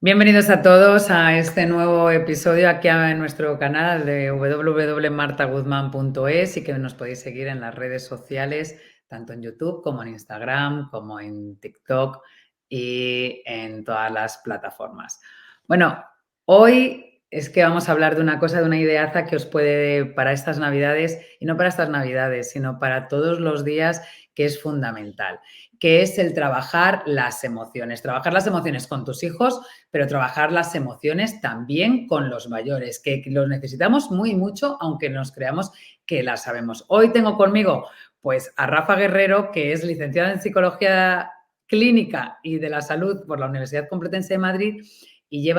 Bienvenidos a todos a este nuevo episodio aquí en nuestro canal de www.martaguzman.es y que nos podéis seguir en las redes sociales, tanto en YouTube como en Instagram, como en TikTok y en todas las plataformas. Bueno, hoy es que vamos a hablar de una cosa, de una ideaza que os puede para estas Navidades, y no para estas Navidades, sino para todos los días, que es fundamental, que es el trabajar las emociones con tus hijos, pero trabajar las emociones también con los mayores, que los necesitamos muy mucho, aunque nos creamos que las sabemos. Hoy tengo conmigo pues a Rafa Guerrero, que es licenciada en Psicología Clínica y de la Salud por la Universidad Complutense de Madrid y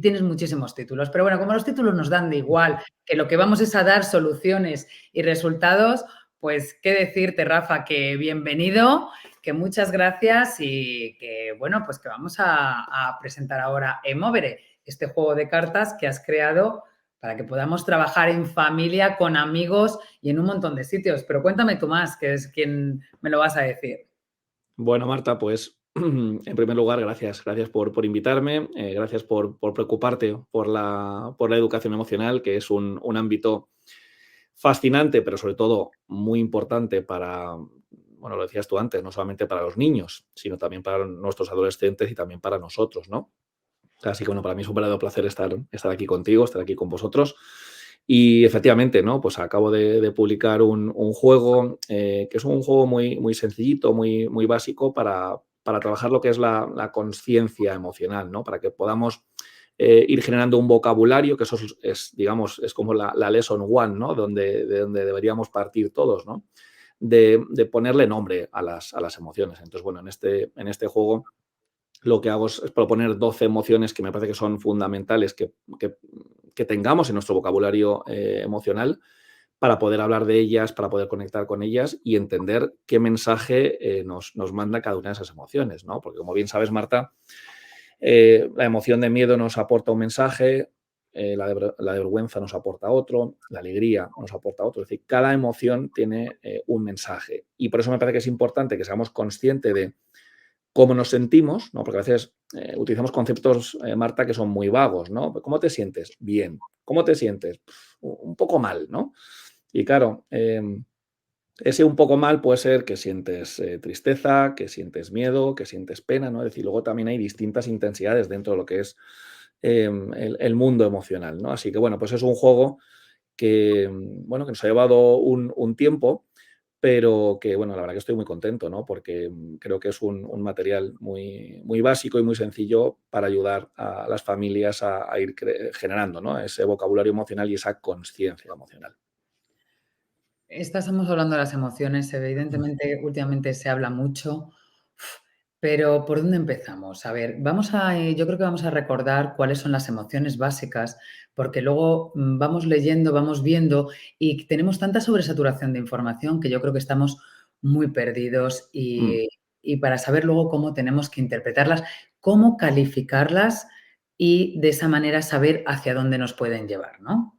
tienes muchísimos títulos. Pero bueno, como los títulos nos dan de igual, que lo que vamos es a dar soluciones y resultados, pues qué decirte, Rafa, que bienvenido, que muchas gracias y que, bueno, pues que vamos a presentar ahora Emovere, este juego de cartas que has creado para que podamos trabajar en familia, con amigos y en un montón de sitios. Pero cuéntame tú más, que es quien me lo vas a decir. Bueno, Marta, pues en primer lugar, gracias. Gracias por invitarme, gracias por preocuparte por la educación emocional, que es un ámbito fascinante, pero sobre todo muy importante para, bueno, lo decías tú antes, no solamente para los niños, sino también para nuestros adolescentes y también para nosotros, ¿no? Así que bueno, para mí es un verdadero placer estar aquí contigo, estar aquí con vosotros. Y efectivamente, ¿no? Pues acabo de publicar un juego, que es un juego muy sencillito, muy básico para trabajar lo que es la conciencia emocional, ¿no? Para que podamos ir generando un vocabulario, que eso digamos, es como la lesson one, ¿no? De donde deberíamos partir todos, ¿no? De ponerle nombre a las emociones. Entonces, bueno, en este juego lo que hago es proponer 12 emociones que me parece que son fundamentales que, que tengamos en nuestro vocabulario emocional para poder hablar de ellas, para poder conectar con ellas y entender qué mensaje nos manda cada una de esas emociones, ¿no? Porque como bien sabes, Marta, la emoción de miedo nos aporta un mensaje, la de vergüenza nos aporta otro, la alegría nos aporta otro. Es decir, cada emoción tiene un mensaje. Y por eso me parece que es importante que seamos conscientes de cómo nos sentimos, ¿no? Porque a veces utilizamos conceptos, Marta, que son muy vagos, ¿no? ¿Cómo te sientes? Bien. ¿Cómo te sientes? Un poco mal, ¿no? Y claro, ese un poco mal puede ser que sientes tristeza, que sientes miedo, que sientes pena, ¿no? Es decir, luego también hay distintas intensidades dentro de lo que es el mundo emocional, ¿no? Así que, bueno, pues es un juego que, bueno, que nos ha llevado un tiempo, pero que, bueno, la verdad que estoy muy contento, ¿no? Porque creo que es un material muy básico y muy sencillo para ayudar a las familias a ir generando, ¿no? Ese vocabulario emocional y esa conciencia emocional. Estamos hablando de las emociones, evidentemente últimamente se habla mucho, pero ¿por dónde empezamos? A ver, yo creo que vamos a recordar cuáles son las emociones básicas, porque luego vamos leyendo, vamos viendo y tenemos tanta sobresaturación de información que yo creo que estamos muy perdidos Mm. y para saber luego cómo tenemos que interpretarlas, cómo calificarlas y de esa manera saber hacia dónde nos pueden llevar, ¿no?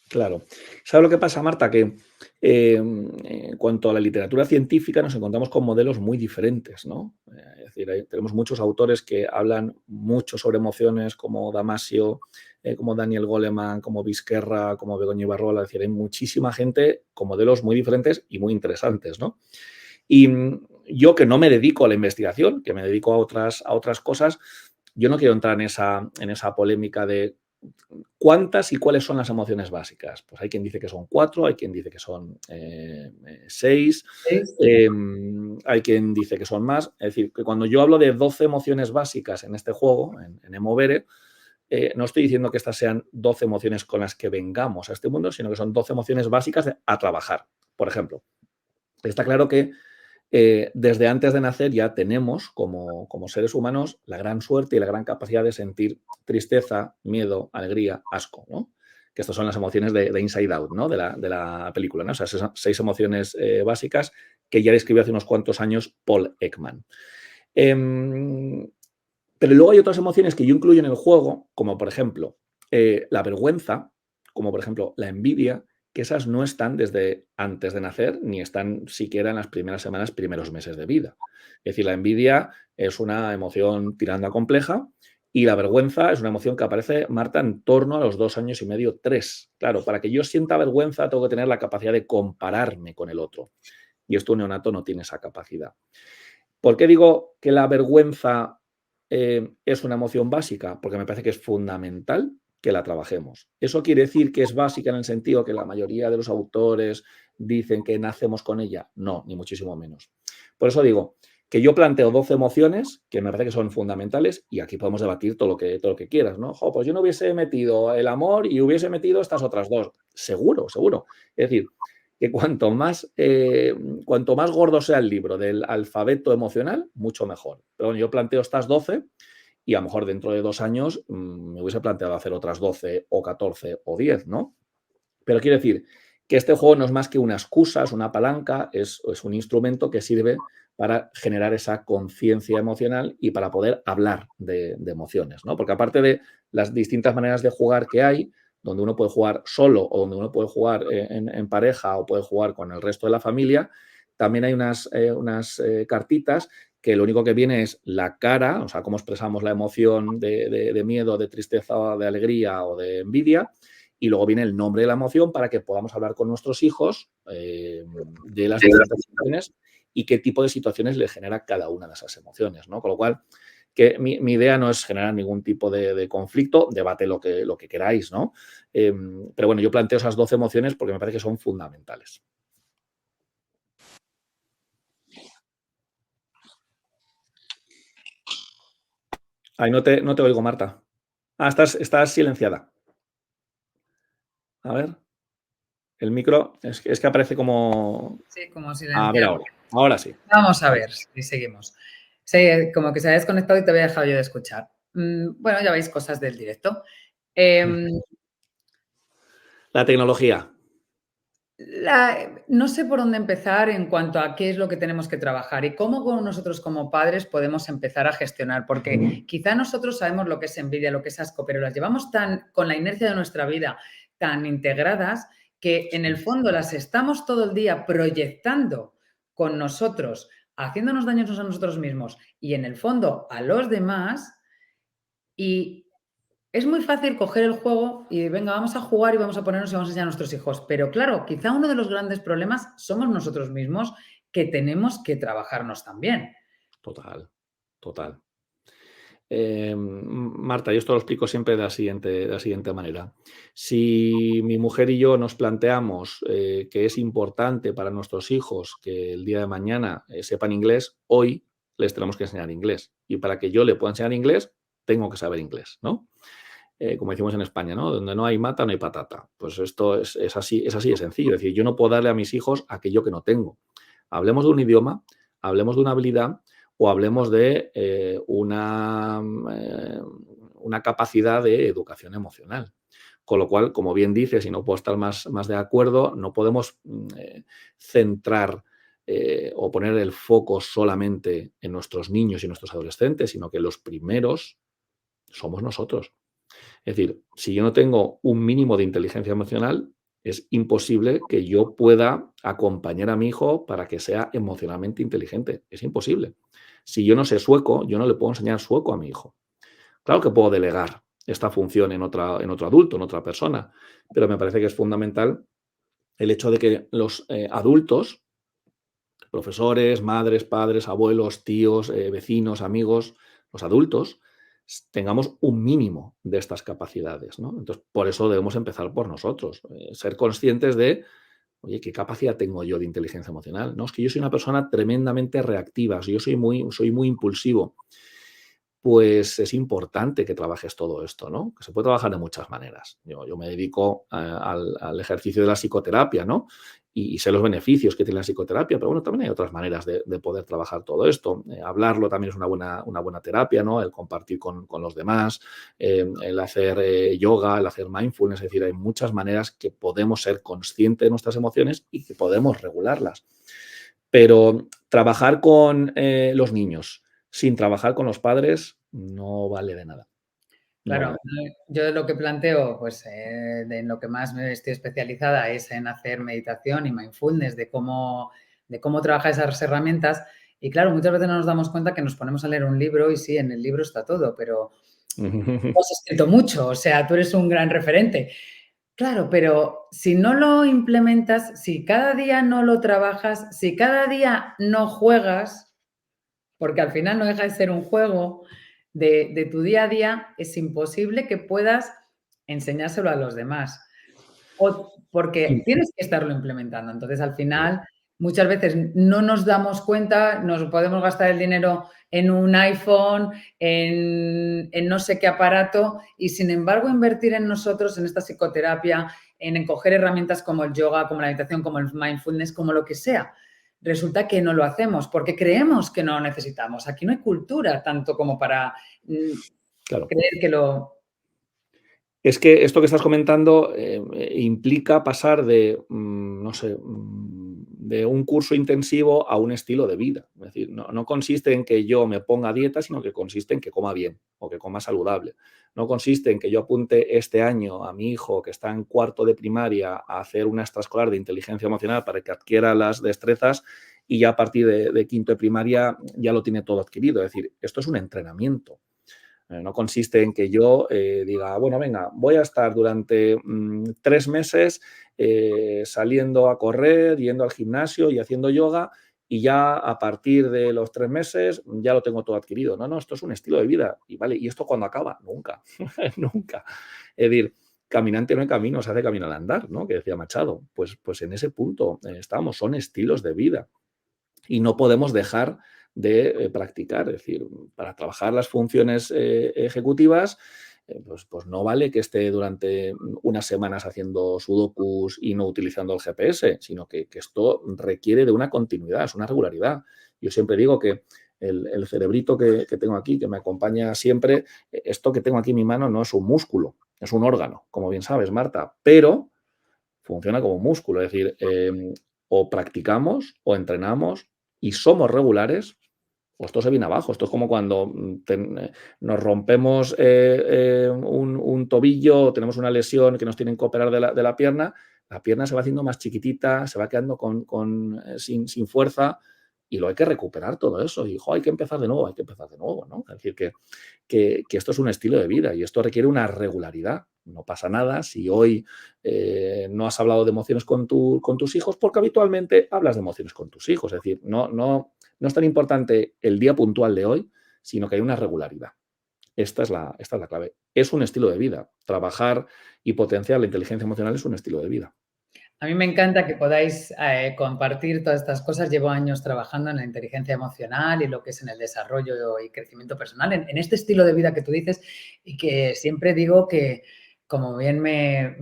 Claro. ¿Sabes lo que pasa, Marta? Que en cuanto a la literatura científica nos encontramos con modelos muy diferentes, ¿no? Es decir, tenemos muchos autores que hablan mucho sobre emociones, como Damasio, como Daniel Goleman, como Vizquerra, como Begoña Ibarrola. Es decir, hay muchísima gente con modelos muy diferentes y muy interesantes, ¿no? Y yo que no me dedico a la investigación, que me dedico a otras cosas, yo no quiero entrar en esa polémica de ¿cuántas y cuáles son las emociones básicas? Pues hay quien dice que son 4, hay quien dice que son 6, hay quien dice que son más. Es decir, que cuando yo hablo de 12 emociones básicas en este juego, en Emovere, no estoy diciendo que estas sean 12 emociones con las que vengamos a este mundo, sino que son 12 emociones básicas a trabajar. Por ejemplo, está claro que desde antes de nacer ya tenemos como seres humanos la gran suerte y la gran capacidad de sentir tristeza, miedo, alegría, asco, ¿no? Que estas son las emociones de Inside Out, ¿no? De la película, ¿no? O sea, esas 6 emociones básicas que ya describió hace unos cuantos años Paul Ekman. Em, pero luego hay otras emociones que yo incluyo en el juego, como por ejemplo la vergüenza, como por ejemplo la envidia, que esas no están desde antes de nacer, ni están siquiera en las primeras semanas, primeros meses de vida. Es decir, la envidia es una emoción tirando a compleja Y la vergüenza es una emoción que aparece, Marta, en torno a los 2 años y medio, 3. Claro, para que yo sienta vergüenza tengo que tener la capacidad de compararme con el otro. Y esto un neonato no tiene esa capacidad. ¿Por qué digo que la vergüenza es una emoción básica? Porque me parece que es fundamental que la trabajemos. ¿Eso quiere decir que es básica en el sentido que la mayoría de los autores dicen que nacemos con ella? No, ni muchísimo menos. Por eso digo que yo planteo 12 emociones que me parece que son fundamentales y aquí podemos debatir todo lo que quieras, ¿no? Jo, pues yo no hubiese metido el amor y hubiese metido estas otras dos. Seguro, seguro. Es decir, que cuanto más gordo sea el libro del alfabeto emocional, mucho mejor. Pero bueno, yo planteo estas 12 y a lo mejor dentro de 2 años me hubiese planteado hacer otras 12 o 14 o 10, ¿no? Pero quiero decir que este juego no es más que una excusa, es una palanca, es un instrumento que sirve para generar esa conciencia emocional y para poder hablar de emociones, ¿no? Porque aparte de las distintas maneras de jugar que hay, donde uno puede jugar solo o donde uno puede jugar en pareja o puede jugar con el resto de la familia, también hay unas cartitas que lo único que viene es la cara, o sea, cómo expresamos la emoción de miedo, de tristeza, de alegría o de envidia, y luego viene el nombre de la emoción para que podamos hablar con nuestros hijos de las distintas situaciones y qué tipo de situaciones le genera cada una de esas emociones, ¿no? Con lo cual, que mi idea no es generar ningún tipo de conflicto, debate lo que queráis, ¿no? Pero bueno, yo planteo esas 12 emociones porque me parece que son fundamentales. Ay, no te oigo, Marta. Ah, estás silenciada. A ver, el micro es que aparece como... Sí, como A ver silenciado. ahora sí. Vamos a Ahora ver sí. si seguimos. Sí, como que se ha desconectado y te había dejado yo de escuchar. Bueno, ya veis cosas del directo. Em, La tecnología. no sé por dónde empezar en cuanto a qué es lo que tenemos que trabajar y cómo nosotros como padres podemos empezar a gestionar, porque quizá nosotros sabemos lo que es envidia, lo que es asco, pero las llevamos tan con la inercia de nuestra vida tan integradas que en el fondo las estamos todo el día proyectando con nosotros, haciéndonos daños a nosotros mismos y en el fondo a los demás. Y es muy fácil coger el juego y venga, vamos a jugar y vamos a ponernos y vamos a enseñar a nuestros hijos. Pero claro, quizá uno de los grandes problemas somos nosotros mismos que tenemos que trabajarnos también. Total, total. Marta, yo esto lo explico siempre de la siguiente manera. Si mi mujer y yo nos planteamos que es importante para nuestros hijos que el día de mañana sepan inglés, hoy les tenemos que enseñar inglés. Y para que yo le pueda enseñar inglés, tengo que saber inglés, ¿no? Como decimos en España, ¿no? Donde no hay mata, no hay patata. Pues esto es así de sencillo. Es decir, yo no puedo darle a mis hijos aquello que no tengo. Hablemos de un idioma, hablemos de una habilidad o hablemos de una capacidad de educación emocional. Con lo cual, como bien dices, y no puedo estar más de acuerdo, no podemos centrar o poner el foco solamente en nuestros niños y nuestros adolescentes, sino que los primeros somos nosotros. Es decir, si yo no tengo un mínimo de inteligencia emocional, es imposible que yo pueda acompañar a mi hijo para que sea emocionalmente inteligente. Es imposible. Si yo no sé sueco, yo no le puedo enseñar sueco a mi hijo. Claro que puedo delegar esta función en otro adulto, en otra persona, pero me parece que es fundamental el hecho de que los adultos, profesores, madres, padres, abuelos, tíos, vecinos, amigos, los adultos, tengamos un mínimo de estas capacidades, ¿no? Entonces, por eso debemos empezar por nosotros, ser conscientes de, oye, ¿qué capacidad tengo yo de inteligencia emocional? No, es que yo soy una persona tremendamente reactiva, yo soy muy impulsivo. Pues es importante que trabajes todo esto, ¿no? Que se puede trabajar de muchas maneras. Yo me dedico al ejercicio de la psicoterapia, ¿no? Y sé los beneficios que tiene la psicoterapia, pero bueno, también hay otras maneras de poder trabajar todo esto. Hablarlo también es una buena terapia, ¿no? El compartir con los demás, el hacer yoga, el hacer mindfulness, es decir, hay muchas maneras que podemos ser conscientes de nuestras emociones y que podemos regularlas. Pero trabajar con los niños sin trabajar con los padres no vale de nada. No Claro, vale. yo lo que planteo, pues en lo que más me estoy especializada es en hacer meditación y mindfulness, de cómo trabajar esas herramientas. Y claro, muchas veces no nos damos cuenta que nos ponemos a leer un libro y sí, en el libro está todo, pero Tú has escrito mucho, o sea, tú eres un gran referente. Claro, pero si no lo implementas, si cada día no lo trabajas, si cada día no juegas, porque al final no deja de ser un juego de tu día a día, es imposible que puedas enseñárselo a los demás. Porque Y tienes que estarlo implementando. Entonces, al final, muchas veces no nos damos cuenta, nos podemos gastar el dinero en un iPhone, en no sé qué aparato, y sin embargo, invertir en nosotros, en esta psicoterapia, en coger herramientas como el yoga, como la meditación, como el mindfulness, como lo que sea. Resulta que no lo hacemos porque creemos que no lo necesitamos. Aquí no hay cultura tanto como para claro. creer que lo... Es que esto que estás comentando, implica pasar de, no sé, de un curso intensivo a un estilo de vida. Es decir, no consiste en que yo me ponga a dieta, sino que consiste en que coma bien o que coma saludable. No consiste en que yo apunte este año a mi hijo que está en cuarto de primaria a hacer una extraescolar de inteligencia emocional para que adquiera las destrezas y ya a partir de quinto de primaria ya lo tiene todo adquirido. Es decir, esto es un entrenamiento. No consiste en que yo diga, bueno, venga, voy a estar durante 3 meses saliendo a correr, yendo al gimnasio y haciendo yoga y ya a partir de los 3 meses ya lo tengo todo adquirido. No, esto es un estilo de vida. Y vale, ¿y esto cuándo acaba? Nunca, nunca. Es decir, caminante no hay camino, se hace camino al andar, ¿no? Que decía Machado. Pues en ese punto estamos, son estilos de vida y no podemos dejar de practicar. Es decir, para trabajar las funciones ejecutivas, pues no vale que esté durante unas semanas haciendo sudokus y no utilizando el GPS, sino que esto requiere de una continuidad, es una regularidad. Yo siempre digo que el cerebrito que tengo aquí, que me acompaña siempre, esto que tengo aquí en mi mano no es un músculo, es un órgano, como bien sabes, Marta, pero funciona como un músculo. Es decir, o practicamos o entrenamos y somos regulares, o esto se viene abajo. Esto es como cuando nos rompemos un tobillo o tenemos una lesión que nos tienen que operar de la pierna se va haciendo más chiquitita, se va quedando sin fuerza y lo hay que recuperar todo eso. Y hay que empezar de nuevo, hay que empezar de nuevo, ¿no? Es decir, que esto es un estilo de vida y esto requiere una regularidad. No pasa nada si hoy no has hablado de emociones con tus hijos, porque habitualmente hablas de emociones con tus hijos. Es decir, no es tan importante el día puntual de hoy, sino que hay una regularidad. Esta es la clave. Es un estilo de vida. Trabajar y potenciar la inteligencia emocional es un estilo de vida. A mí me encanta que podáis compartir todas estas cosas. Llevo años trabajando en la inteligencia emocional y lo que es en el desarrollo y crecimiento personal, en este estilo de vida que tú dices y que siempre digo que, como bien me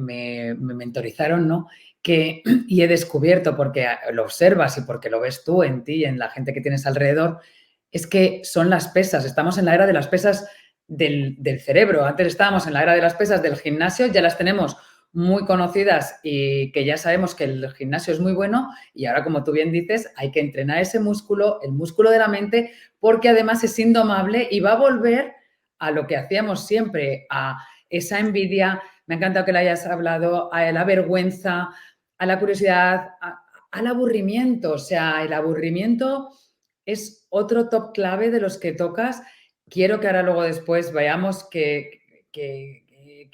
mentorizaron, ¿no? Y he descubierto, porque lo observas y porque lo ves tú en ti y en la gente que tienes alrededor, es que son las pesas. Estamos en la era de las pesas del cerebro. Antes estábamos en la era de las pesas del gimnasio, ya las tenemos muy conocidas y que ya sabemos que el gimnasio es muy bueno y ahora, como tú bien dices, hay que entrenar ese músculo, el músculo de la mente, porque además es indomable y va a volver a lo que hacíamos siempre, a esa envidia, me ha encantado que le hayas hablado, a la vergüenza, a la curiosidad, al aburrimiento. O sea, el aburrimiento es otro top clave de los que tocas. Quiero que ahora luego después vayamos que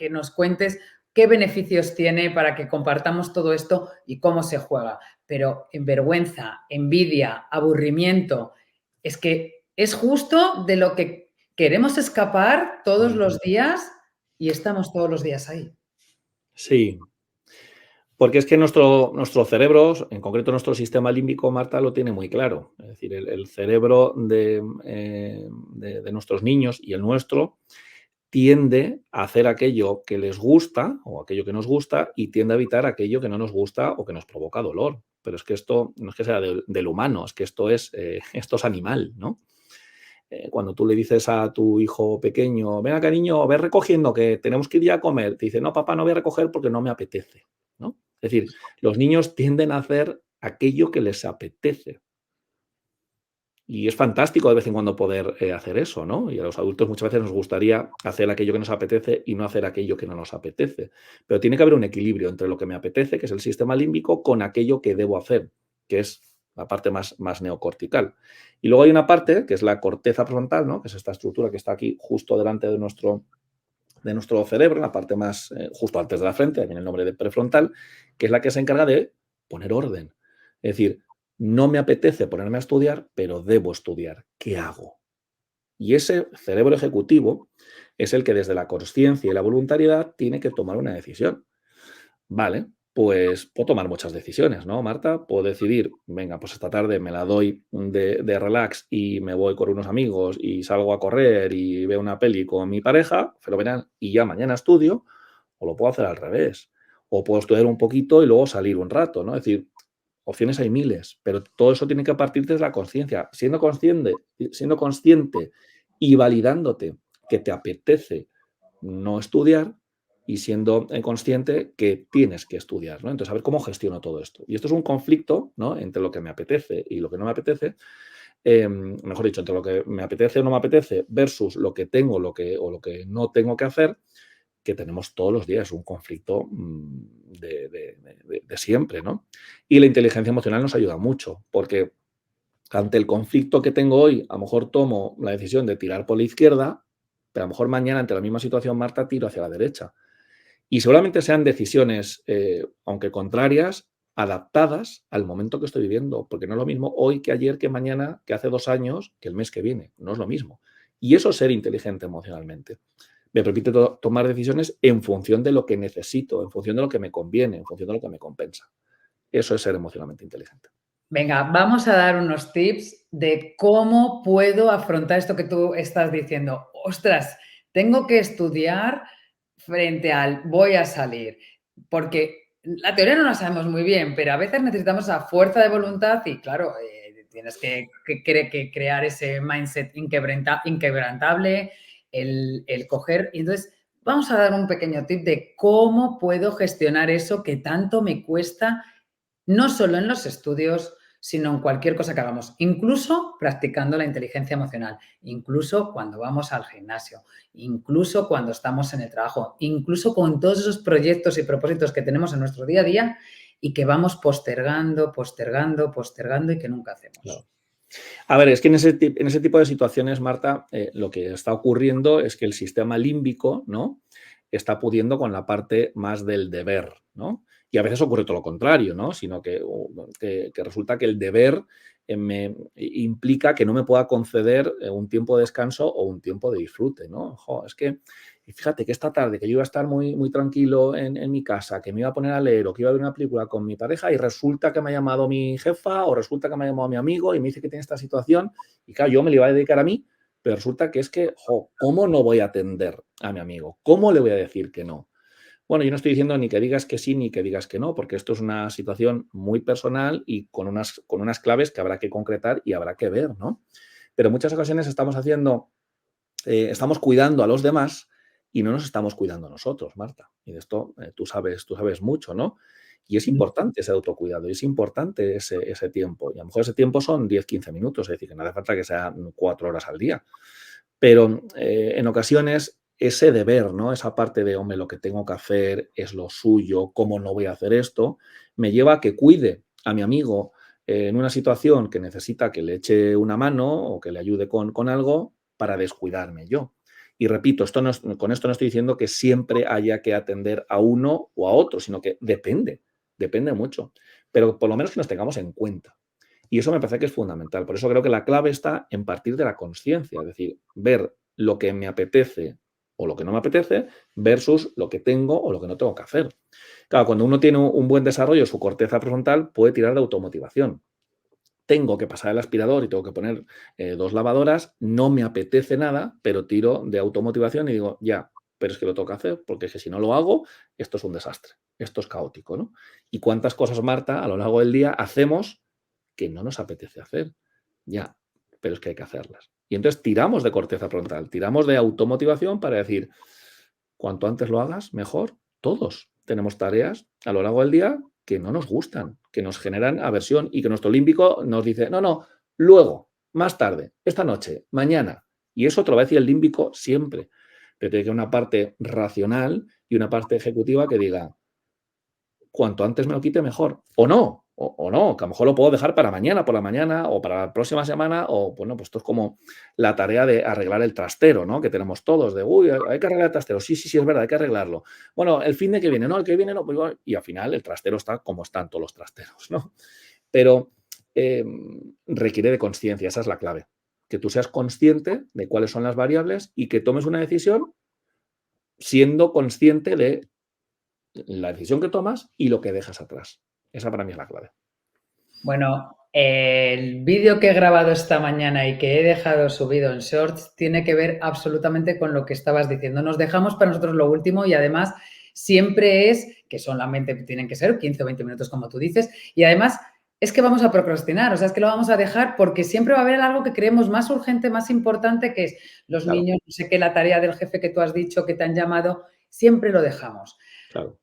nos cuentes qué beneficios tiene para que compartamos todo esto y cómo se juega. Pero en vergüenza, envidia, aburrimiento, es que es justo de lo que queremos escapar todos los días y estamos todos los días ahí. Sí, porque es que nuestro cerebro, en concreto nuestro sistema límbico, Marta, lo tiene muy claro. Es decir, el cerebro de nuestros niños y el nuestro tiende a hacer aquello que les gusta o aquello que nos gusta y tiende a evitar aquello que no nos gusta o que nos provoca dolor. Pero es que esto no es que sea del humano, es que esto es animal, ¿no? Cuando tú le dices a tu hijo pequeño, ven acá niño, ve recogiendo que tenemos que ir ya a comer, te dice, no papá, no voy a recoger porque no me apetece, ¿no? Es decir, los niños tienden a hacer aquello que les apetece. Y es fantástico de vez en cuando poder hacer eso, ¿no? Y a los adultos muchas veces nos gustaría hacer aquello que nos apetece y no hacer aquello que no nos apetece. Pero tiene que haber un equilibrio entre lo que me apetece, que es el sistema límbico, con aquello que debo hacer, que es la parte más neocortical. Y luego hay una parte que es la corteza prefrontal, ¿no? Que es esta estructura que está aquí justo delante de nuestro cerebro, la parte más justo antes de la frente, ahí viene el nombre de prefrontal, que es la que se encarga de poner orden. Es decir, no me apetece ponerme a estudiar, pero debo estudiar. ¿Qué hago? Y ese cerebro ejecutivo es el que desde la consciencia y la voluntariedad tiene que tomar una decisión. Vale, pues puedo tomar muchas decisiones, ¿no, Marta? Puedo decidir, venga, pues esta tarde me la doy de relax y me voy con unos amigos y salgo a correr y veo una peli con mi pareja, fenomenal, y ya mañana estudio, o lo puedo hacer al revés. O puedo estudiar un poquito y luego salir un rato, ¿no? Es decir, opciones hay miles, pero todo eso tiene que partir desde la conciencia. Siendo consciente y validándote que te apetece no estudiar y siendo consciente que tienes que estudiar, ¿no? Entonces, a ver cómo gestiono todo esto. Y esto es un conflicto, ¿no? Entre lo que me apetece y lo que no me apetece, mejor dicho, entre lo que me apetece o no me apetece versus lo que tengo o lo que no tengo que hacer, que tenemos todos los días, un conflicto de siempre, ¿no? Y la inteligencia emocional nos ayuda mucho, porque ante el conflicto que tengo hoy, a lo mejor tomo la decisión de tirar por la izquierda, pero a lo mejor mañana, ante la misma situación, Marta, tiro hacia la derecha. Y seguramente sean decisiones, aunque contrarias, adaptadas al momento que estoy viviendo, porque no es lo mismo hoy que ayer, que mañana, que hace 2 años, que el mes que viene. No es lo mismo. Y eso es ser inteligente emocionalmente. Me permite tomar decisiones en función de lo que necesito, en función de lo que me conviene, en función de lo que me compensa. Eso es ser emocionalmente inteligente. Venga, vamos a dar unos tips de cómo puedo afrontar esto que tú estás diciendo. Ostras, tengo que estudiar frente al voy a salir, porque la teoría no la sabemos muy bien, pero a veces necesitamos esa fuerza de voluntad y claro, tienes que crear ese mindset inquebrantable, el coger. Y entonces, vamos a dar un pequeño tip de cómo puedo gestionar eso que tanto me cuesta, no solo en los estudios, sino en cualquier cosa que hagamos, incluso practicando la inteligencia emocional, incluso cuando vamos al gimnasio, incluso cuando estamos en el trabajo, incluso con todos esos proyectos y propósitos que tenemos en nuestro día a día y que vamos postergando, postergando, postergando y que nunca hacemos. Claro. A ver, es que en ese tipo de situaciones, Marta, lo que está ocurriendo es que el sistema límbico, ¿no? Está pudiendo con la parte más del deber, ¿no? Y a veces ocurre todo lo contrario, ¿no? Sino que resulta que el deber me implica que no me pueda conceder un tiempo de descanso o un tiempo de disfrute, ¿no? Jo, es que, y fíjate que esta tarde que yo iba a estar muy, muy tranquilo en mi casa, que me iba a poner a leer o que iba a ver una película con mi pareja y resulta que me ha llamado mi jefa o resulta que me ha llamado mi amigo y me dice que tiene esta situación y claro, yo me la iba a dedicar a mí, pero resulta que es que, jo, ¿cómo no voy a atender a mi amigo? ¿Cómo le voy a decir que no? Bueno, yo no estoy diciendo ni que digas que sí ni que digas que no, porque esto es una situación muy personal y con unas claves que habrá que concretar y habrá que ver, ¿no? Pero en muchas ocasiones estamos cuidando a los demás y no nos estamos cuidando a nosotros, Marta. Y de esto tú sabes mucho, ¿no? Y es importante ese autocuidado, y es importante ese tiempo. Y a lo mejor ese tiempo son 10, 15 minutos, es decir, que no hace falta que sean 4 horas al día. Pero en ocasiones ese deber, ¿no? Esa parte de, hombre, lo que tengo que hacer es lo suyo, ¿cómo no voy a hacer esto? Me lleva a que cuide a mi amigo en una situación que necesita que le eche una mano o que le ayude con algo para descuidarme yo. Y repito, con esto no estoy diciendo que siempre haya que atender a uno o a otro, sino que depende mucho. Pero por lo menos que nos tengamos en cuenta. Y eso me parece que es fundamental. Por eso creo que la clave está en partir de la conciencia, es decir, ver lo que me apetece o lo que no me apetece versus lo que tengo o lo que no tengo que hacer. Claro, cuando uno tiene un buen desarrollo, su corteza prefrontal puede tirar de automotivación. Tengo que pasar el aspirador y tengo que poner 2 lavadoras, no me apetece nada, pero tiro de automotivación y digo, ya, pero es que lo tengo que hacer, porque es que si no lo hago, esto es un desastre, esto es caótico, ¿no? ¿Y cuántas cosas, Marta, a lo largo del día hacemos que no nos apetece hacer? Ya, pero es que hay que hacerlas. Y entonces tiramos de corteza frontal, tiramos de automotivación para decir, cuanto antes lo hagas, mejor. Todos tenemos tareas a lo largo del día que no nos gustan, que nos generan aversión y que nuestro límbico nos dice, no, no, luego, más tarde, esta noche, mañana. Y eso te lo va a decir el límbico siempre. Pero tiene que haber una parte racional y una parte ejecutiva que diga, cuanto antes me lo quite, mejor. O no, o no, que a lo mejor lo puedo dejar para mañana por la mañana o para la próxima semana, o bueno, pues esto es como la tarea de arreglar el trastero, ¿no? Que tenemos todos, de, uy, hay que arreglar el trastero, sí, sí, sí, es verdad, hay que arreglarlo. Bueno, el fin de que viene, no, el que viene no, pues, igual, y al final el trastero está como están todos los trasteros, ¿no? Pero requiere de conciencia, esa es la clave, que tú seas consciente de cuáles son las variables y que tomes una decisión siendo consciente de la decisión que tomas y lo que dejas atrás. Esa para mí es la clave. Bueno, el vídeo que he grabado esta mañana y que he dejado subido en Shorts tiene que ver absolutamente con lo que estabas diciendo. Nos dejamos para nosotros lo último y además siempre es, que solamente tienen que ser 15 o 20 minutos como tú dices, y además es que vamos a procrastinar, o sea, es que lo vamos a dejar porque siempre va a haber algo que creemos más urgente, más importante, que es los Claro, niños, no sé qué, la tarea del jefe que tú has dicho, que te han llamado, siempre lo dejamos. claro.